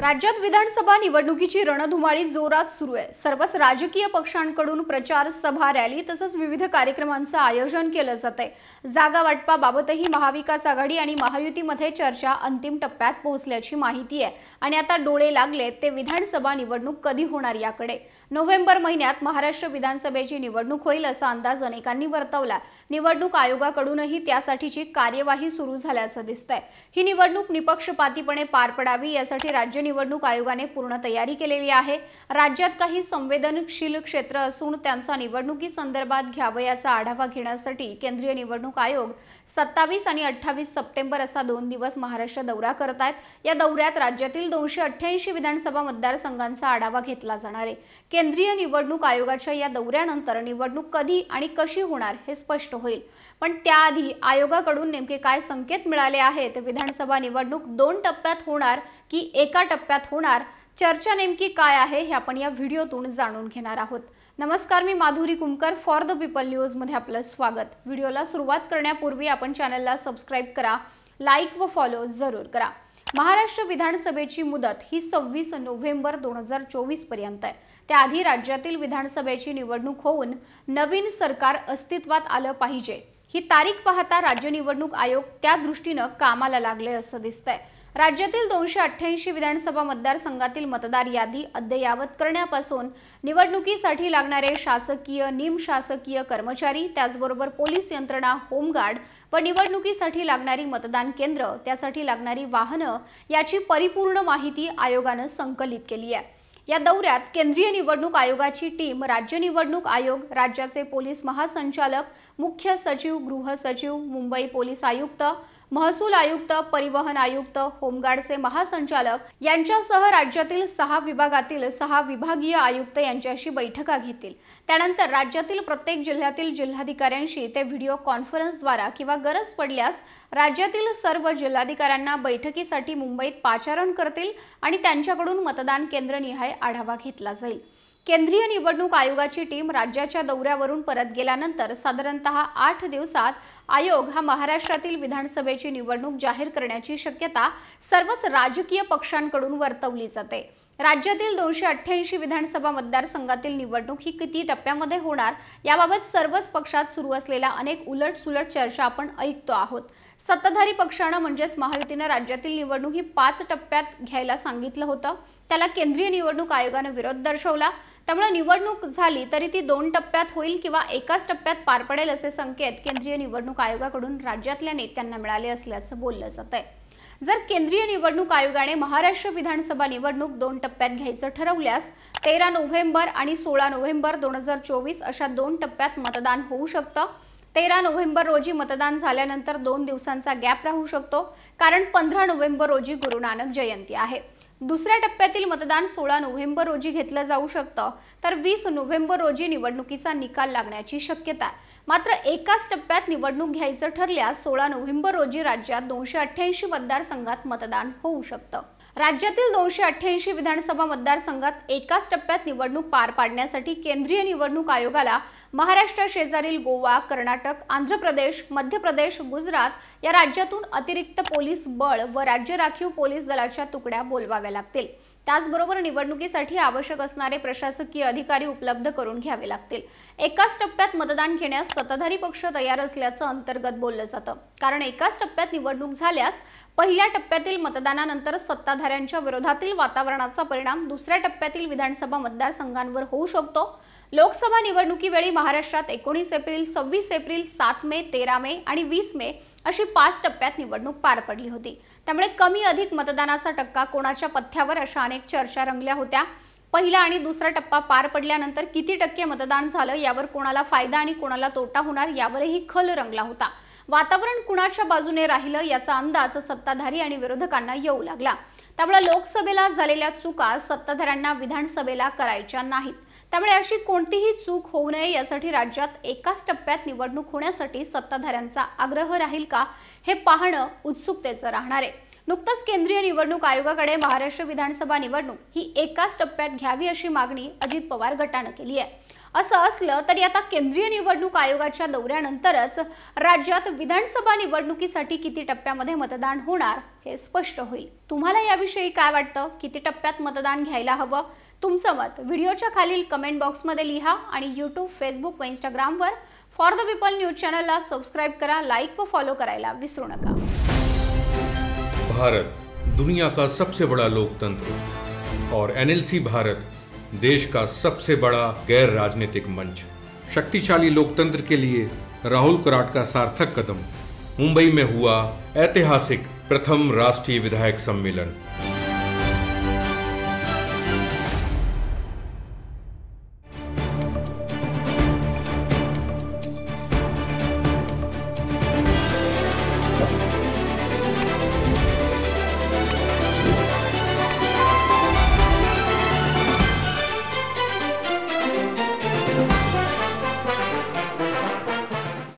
राज्यात विधानसभा निवडणुकीची रणधुमाळी जोरात सुरू आहे। सर्वच राजकीय पक्षांकडून प्रचार सभा रॅली तसंच विविध कार्यक्रमांचं आयोजन केलं जातंय। जागा वाटपाबाबतही महाविकास आघाडी आणि महायुतीमध्ये चर्चा अंतिम टप्प्यात पोहोचल्याची माहिती आहे आणि आता डोळे लागले ते विधानसभा निवडणूक कधी होणार याकडे। नोव्हेंबर महिन्यात महाराष्ट्र विधानसभेची निवडणूक होईल असा अंदाज अनेकांनी वर्तवला। निवडणूक आयोगाकडूनही त्यासाठीची कार्यवाही सुरू झाल्याचं दिसतंय। ही निवडणूक निपक्षपातीपणे पार पडावी यासाठी राज्य निवडणूक आयोगाने पूर्ण तयारी केलेली आहे। राज्यात काही संवेदनशील क्षेत्र असून त्यांचा निवडणुकी संदर्भात घ्यावयाचा आढावा घेण्यासाठी केंद्रीय निवडणूक आयोग 27 आणि 28 सप्टेंबर असा 2 दिवस महाराष्ट्र दौरा करतायत। या दौऱ्यात राज्यातील 288 विधानसभा मतदारसंघांचा आढावा घेतला जाणार आहे। केंद्रीय निवडणूक आयोगाच्या या दौऱ्यानंतर निवडणूक कधी आणि कशी होणार हे स्पष्ट होईल। पण त्याआधी आयोगाकडून नेमके काय संकेत मिळाले आहेत? विधानसभा निवडणूक 2 टप्प्यात होणार की एका टप्प्यात होणार? चर्चा नेमकी काय आहे हे आपण या व्हिडिओतून जाणून घेणार आहोत। नमस्कार, मी Madhuri Kumkar, for the people news मध्ये आपलं स्वागत। व्हिडिओला सुरुवात करण्यापूर्वी आपण चॅनलला सबस्क्राइब करा, लाईक व फॉलो जरूर करा। महाराष्ट्र विधानसभेची मुदत ही 26 नोव्हेंबर 2024 पर्यंत आहे। त्याआधी राज्यातील विधानसभेची निवडणूक होऊन नवीन सरकार अस्तित्वात आलं पाहिजे। ही तारीख पाहता राज्य निवडणूक आयोग त्या दृष्टीने कामाला लागले असं दिसतंय। राज्यातील 288 विधानसभा मतदारसंघातील मतदार यादी अद्ययावत करण्यापासून निवडणुकीसाठी लागणारे शासकीय निमशासकीय कर्मचारी, त्याचबरोबर पोलीस यंत्रणा, होमगार्ड व निवडणुकीसाठी लागणारी मतदान केंद्र, त्यासाठी लागणारी वाहनं याची परिपूर्ण माहिती आयोगाने संकलित केली आहे। या दौऱ्यात केंद्रीय निवडणूक आयोगाची टीम राज्य निवडणूक आयोग, राज्याचे पोलीस महासंचालक, मुख्य सचिव, गृह सचिव, मुंबई पोलीस आयुक्त, महसूल आयुक्त, परिवहन आयुक्त, होमगार्डचे महासंचालक यांच्यासह राज्यातील 6 विभागातील 6 विभागीय आयुक्त यांच्याशी बैठका घेतील। त्यानंतर राज्यातील प्रत्येक जिल्ह्यातील जिल्हाधिकाऱ्यांशी ते व्हिडिओ कॉन्फरन्सद्वारा किंवा गरज पडल्यास राज्यातील सर्व जिल्हाधिकाऱ्यांना बैठकीसाठी मुंबईत पाचारण करतील आणि त्यांच्याकडून मतदान केंद्रनिहाय आढावा घेतला जाईल। केंद्रीय निवडणूक आयोगाची टीम राज्याच्या दौऱ्यावरून परत गेल्यानंतर साधारणतः 8 दिवसात आयोग हा महाराष्ट्रातील विधानसभेची निवडणूक जाहीर करण्याची शक्यता सर्वच राजकीय पक्षांकडून वर्तवली जाते। राज्यातील 288 विधानसभा मतदारसंघातील निवडणूक ही किती टप्प्यामध्ये होणार याबाबत सर्वच पक्षात सुरू असलेल्या अनेक उलटसुलट चर्चा आपण ऐकतो आहोत। सत्ताधारी पक्षाने म्हणजेच महायुतीने राज्यातील निवडणूक ही 5 टप्प्यात घ्यायला सांगितलं होतं। त्याला केंद्रीय निवडणूक आयोगाने विरोध दर्शवला। त्यामुळे निवडणूक झाली तरी ती 2 टप्प्यात होईल किंवा एकाच टप्प्यात पार पडेल असे संकेत केंद्रीय निवडणूक आयोगाकडून राज्यातल्या नेत्यांना मिळाले असल्याचं बोललं जातंय। जर केंद्रीय निवडणूक आयोगाने महाराष्ट्र विधानसभा निवडणूक 2 टप्प्यात घ्यायचं ठरवल्यास 13 नोव्हेंबर आणि 16 नोव्हेंबर 2024 अशा 2 टप्प्यात मतदान होऊ शकतं। 13 नोव्हेंबर रोजी मतदान झाल्यानंतर 2 दिवसांचा गॅप राहू शकतो, कारण 15 नोव्हेंबर रोजी गुरु नानक जयंती आहे। दुसऱ्या टप्प्यातील मतदान 16 नोव्हेंबर रोजी घेतलं जाऊ शकतं, तर 20 नोव्हेंबर रोजी निवडणुकीचा निकाल लागण्याची शक्यता आहे। मात्र एकाच टप्प्यात निवडणूक घ्यायचं ठरल्यास 16 नोव्हेंबर रोजी राज्यात 288 मतदारसंघात मतदान होऊ शकतं। राज्यातील 288 विधानसभा मतदारसंघात एकाच टप्प्यात निवडणूक पार पाडण्यासाठी केंद्रीय निवडणूक आयोगाला महाराष्ट्र शेजारील गोवा, कर्नाटक, आंध्र प्रदेश, मध्य प्रदेश, गुजरात या राज्यातून अतिरिक्त पोलीस बळ व राज्य राखीव पोलीस दलाच्या तुकड्या बोलवाव्या लागतील। त्याचबरोबर निवडणुकीसाठी आवश्यक असणारे प्रशासकीय अधिकारी उपलब्ध करून घ्यावे लागतील। एकाच टप्प्यात मतदान घेण्यास सत्ताधारी पक्ष तयार असल्याचं अंतर्गत बोललं जातं, कारण एकाच टप्प्यात निवडणूक झाल्यास पहिल्या टप्प्यातील मतदानानंतर सत्ताधाऱ्यांच्या विरोधातील वातावरणाचा परिणाम दुसऱ्या टप्प्यातील विधानसभा मतदारसंघांवर होऊ शकतो। लोकसभा निवडणुकीवेळी महाराष्ट्रात 19 एप्रिल, 26 एप्रिल, 7 मे, 13 मे आणि 20 मे अशी 5 टप्प्यात निवडणूक पार पडली होती। त्यामुळे कमी अधिक मतदानाचा टक्का कोणाच्या पथ्यावर अशा अनेक चर्चा रंगल्या होत्या। पहिला आणि दुसरा टप्पा पार पडल्यानंतर किती टक्के मतदान झालं यावर कोणाला फायदा आणि कोणाला तोटा होणार यावरही खल रंगला होता। वातावरण कुणाच्या बाजूने राहिलं याचा अंदाज सत्ताधारी आणि विरोधकांना येऊ लागला। त्यामुळे लोकसभेला झालेल्या चुका सत्ताधाऱ्यांना विधानसभेला करायच्या नाहीत। त्यामुळे अशी कोणतीही चूक होऊ नये यासाठी राज्यात एकाच टप्प्यात निवडणूक होण्यासाठी सत्ताधाऱ्यांचा आग्रह राहील का हे पाहणं उत्सुकतेचं राहणार आहे। नुकतंच केंद्रीय निवडणूक आयोगाकडे महाराष्ट्र विधानसभा निवडणूक ही एकाच टप्प्यात घ्यावी अशी मागणी अजित पवार गटाने केली आहे। असं असलं तरी आता केंद्रीय निवडणूक आयोगाच्या दौऱ्यानंतरच राज्यात विधानसभा निवडणुकीसाठी किती टप्प्यामध्ये मतदान होणार हे स्पष्ट होईल। तुम्हाला याविषयी काय वाटतं? किती टप्प्यात मतदान घ्यायला हवं? तुमचं मत व्हिडिओच्या खालील कमेंट बॉक्समध्ये लिहा आणि YouTube, Facebook व Instagramवर फॉर द पीपल न्यूज चॅनलला सबस्क्राइब करा, लाईक व फॉलो करायला विसरू नका। भारत दुनिया का सबसे बड़ा लोकतंत्र और NLC भारत देश का सबसे बड़ा गैर राजनीतिक मंच। शक्तिशाली लोकतंत्र के लिए राहुल कराट का सार्थक कदम। मुंबई में हुआ ऐतिहासिक प्रथम राष्ट्रीय विधायक सम्मेलन।